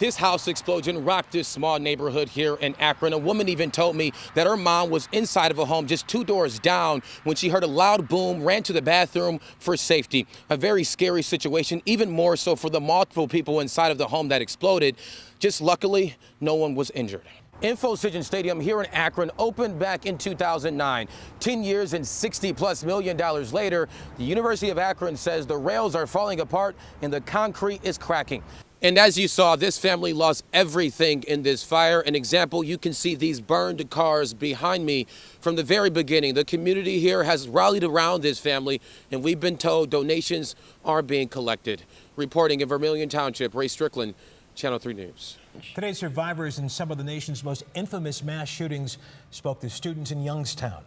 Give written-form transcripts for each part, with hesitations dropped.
This house explosion rocked this small neighborhood here in Akron. A woman even told me that her mom was inside of a home just 2 doors down when she heard a loud boom, ran to the bathroom for safety. A very scary situation, even more so for the multiple people inside of the home that exploded. Just luckily, no one was injured. InfoCision Stadium here in Akron opened back in 2009. 10 years and $60+ million later, the University of Akron says the rails are falling apart and the concrete is cracking. And as you saw, this family lost everything in this fire. An example, you can see these burned cars behind me. From the very beginning, the community here has rallied around this family, and we've been told donations are being collected. Reporting in Vermillion Township, Ray Strickland, Channel 3 News. Today, survivors in some of the nation's most infamous mass shootings spoke to students in Youngstown.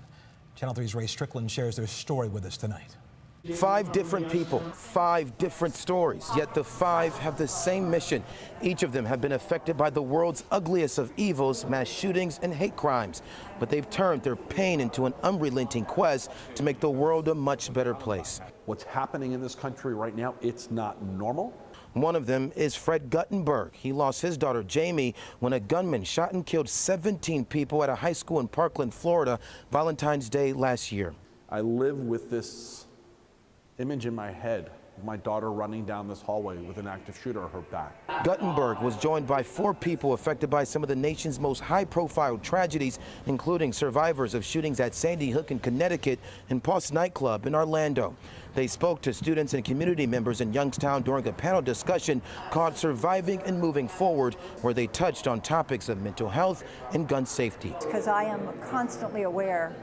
Channel 3's Ray Strickland shares their story with us tonight. 5 different people, 5 different stories, yet the 5 have the same mission. Each of them have been affected by the world's ugliest of evils, mass shootings and hate crimes. But they've turned their pain into an unrelenting quest to make the world a much better place. What's happening in this country right now, it's not normal. One of them is Fred Guttenberg. He lost his daughter Jamie when a gunman shot and killed 17 people at a high school in Parkland, Florida, Valentine's Day last year. I live with this image in my head of my daughter running down this hallway with an active shooter at her back. Guttenberg was joined by 4 people affected by some of the nation's most high-profile tragedies, including survivors of shootings at Sandy Hook in Connecticut and Pulse nightclub in Orlando. They spoke to students and community members in Youngstown during a panel discussion called Surviving and Moving Forward, where they touched on topics of mental health and gun safety. Because I am constantly aware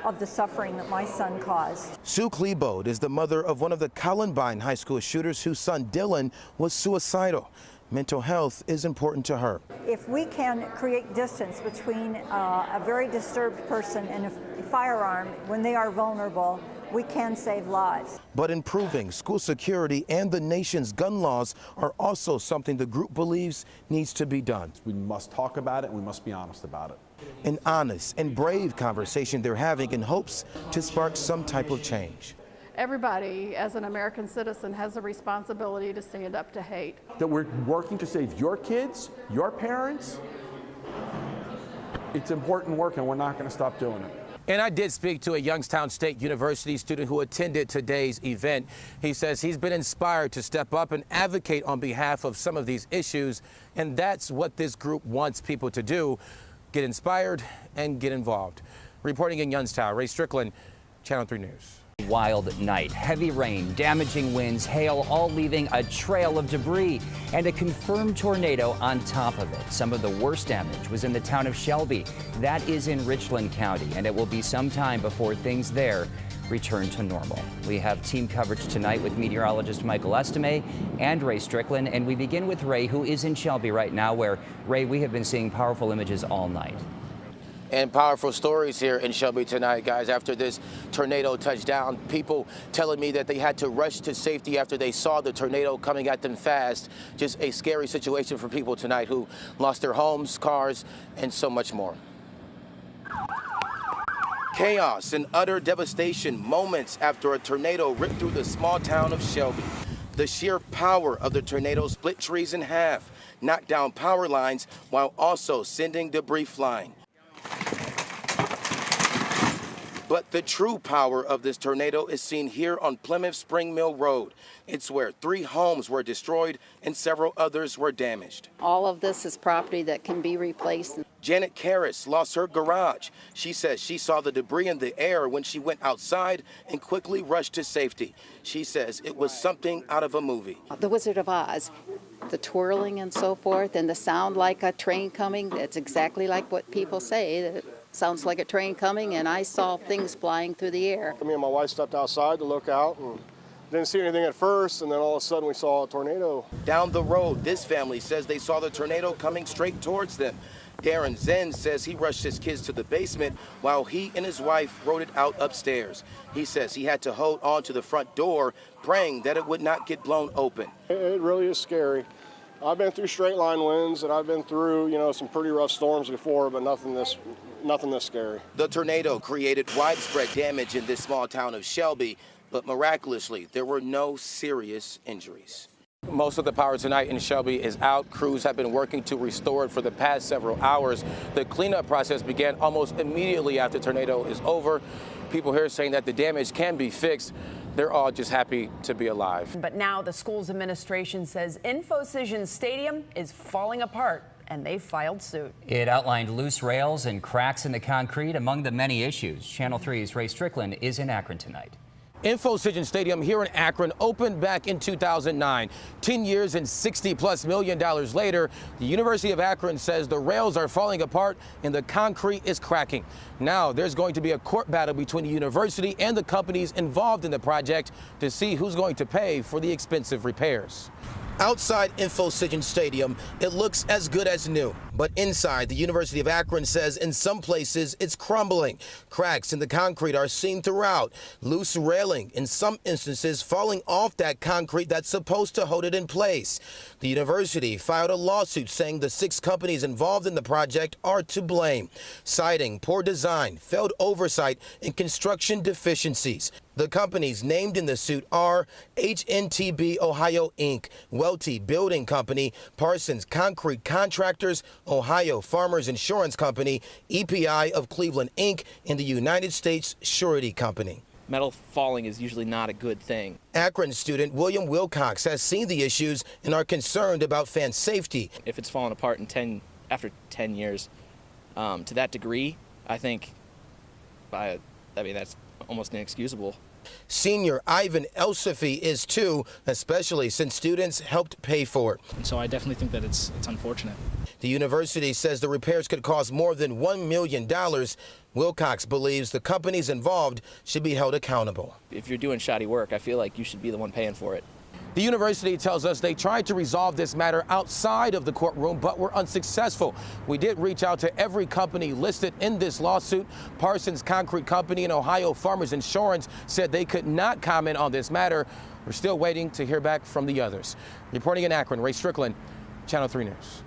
of the suffering that my son caused. Sue Klebold is the mother of one of the Columbine High School shooters whose son Dylan was suicidal. Mental health is important to her. If we can create distance between a very disturbed person and a firearm when they are vulnerable, we can save lives. But improving school security and the nation's gun laws are also something the group believes needs to be done. We must talk about it and we must be honest about it. An honest and brave conversation they're having in hopes to spark some type of change. Everybody, as an American citizen, has a responsibility to stand up to hate. That we're working to save your kids, your parents. It's important work and we're not going to stop doing it. And I did speak to a Youngstown State University student who attended today's event. He says he's been inspired to step up and advocate on behalf of some of these issues. And that's what this group wants people to do. Get inspired and get involved. Reporting in Youngstown, Ray Strickland, Channel 3 News. Wild night, heavy rain, damaging winds, hail, all leaving a trail of debris and a confirmed tornado on top of it. Some of the worst damage was in the town of Shelby. That is in Richland County, and it will be some time before things there return to normal. We have team coverage tonight with meteorologist Michael Estime and Ray Strickland, and we begin with Ray, who is in Shelby right now, where, Ray, we have been seeing powerful images all night. And powerful stories here in Shelby tonight, guys. After this tornado touched down, people telling me that they had to rush to safety after they saw the tornado coming at them fast. Just a scary situation for people tonight who lost their homes, cars, and so much more. Chaos and utter devastation moments after a tornado ripped through the small town of Shelby. The sheer power of the tornado split trees in half, knocked down power lines while also sending debris flying. But the true power of this tornado is seen here on Plymouth Spring Mill Road. It's where 3 homes were destroyed and several others were damaged. All of this is property that can be replaced. Janet Karras lost her garage. She says she saw the debris in the air when she went outside and quickly rushed to safety. She says it was something out of a movie. The Wizard of Oz, the twirling and so forth, and the sound like a train coming. It's exactly like what people say. It sounds like a train coming, and I saw things flying through the air. Me and my wife stepped outside to look out and didn't see anything at first, and then all of a sudden we saw a tornado. Down the road, this family says they saw the tornado coming straight towards them. Darren Zen says he rushed his kids to the basement while he and his wife rode it out upstairs. He says he had to hold on to the front door, praying that it would not get blown open. It really is scary. I've been through straight line winds, and I've been through, some pretty rough storms before, but nothing this scary. The tornado created widespread damage in this small town of Shelby, but miraculously, there were no serious injuries. Most of the power tonight in Shelby is out. Crews have been working to restore it for the past several hours. The cleanup process began almost immediately after the tornado is over. People here saying that the damage can be fixed. They're all just happy to be alive. But now the school's administration says InfoCision Stadium is falling apart, and they filed suit. It outlined loose rails and cracks in the concrete among the many issues. Channel 3's Ray Strickland is in Akron tonight. InfoCision Stadium here in Akron opened back in 2009. 10 years and $60+ million later, the University of Akron says the rails are falling apart and the concrete is cracking. Now there's going to be a court battle between the university and the companies involved in the project to see who's going to pay for the expensive repairs. Outside InfoCision Stadium, it looks as good as new. But inside, the University of Akron says in some places it's crumbling. Cracks in the concrete are seen throughout. Loose railing, in some instances, falling off that concrete that's supposed to hold it in place. The university filed a lawsuit saying the 6 companies involved in the project are to blame, citing poor design, failed oversight, and construction deficiencies. The companies named in the suit are HNTB Ohio Inc., Welty Building Company, Parsons Concrete Contractors, Ohio Farmers Insurance Company, EPI of Cleveland Inc., and the United States Surety Company. Metal falling is usually not a good thing. Akron student William Wilcox has seen the issues and are concerned about fan safety. If it's falling apart after 10 years, to that degree, I think, that's almost inexcusable. Senior Ivan Elsafi is too, especially since students helped pay for it. And so I definitely think that it's unfortunate. The university says the repairs could cost more than $1 million. Wilcox believes the companies involved should be held accountable. If you're doing shoddy work, I feel like you should be the one paying for it. The university tells us they tried to resolve this matter outside of the courtroom, but were unsuccessful. We did reach out to every company listed in this lawsuit. Parsons Concrete Company and Ohio Farmers Insurance said they could not comment on this matter. We're still waiting to hear back from the others. Reporting in Akron, Ray Strickland, Channel 3 News.